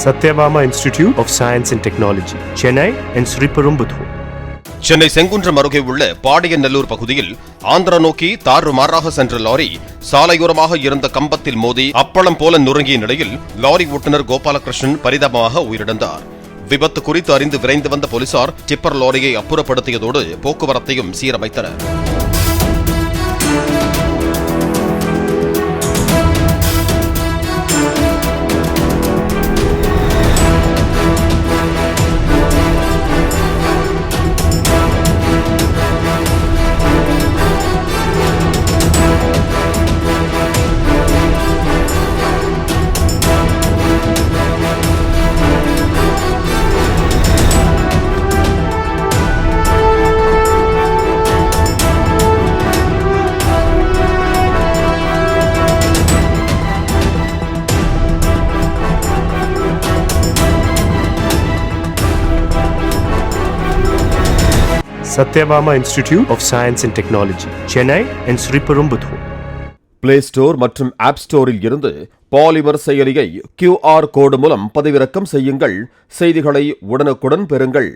Satyabama Institute of Science and Technology, Chennai and Sriperumbudur. Chennai Sengundram அருகே உள்ள பாடியநல்லூர் பகுதியில் ஆந்திரா நோக்கி தாறுமாறாக சென்ற லாரி சாலையோரமாக இருந்த கம்பத்தில் மோதி அப்பளம் போல நொறுங்கிய நிலையில் லாரி ஓட்டுநர் கோபாலகிருஷ்ணன் பரிதாபமாக உயிரிழந்தார். விபத்து குறித்து அறிந்து விரைந்து வந்த போலீசார் டிப்பர் லாரியை அப்புறப்படுத்தியதோடு போக்குவரத்தையும் சீரமைத்தனர். Satyabama Institute of Science and Technology, Chennai and Sriperumbudur. Play store மற்றும் ஆப் ஸ்டோரில் இருந்து பாலிமர் செயலியை QR கோடு மூலம் பதிவிறக்கம் செய்யுங்கள். செய்திகளை உடனுக்குடன் பெறுங்கள்.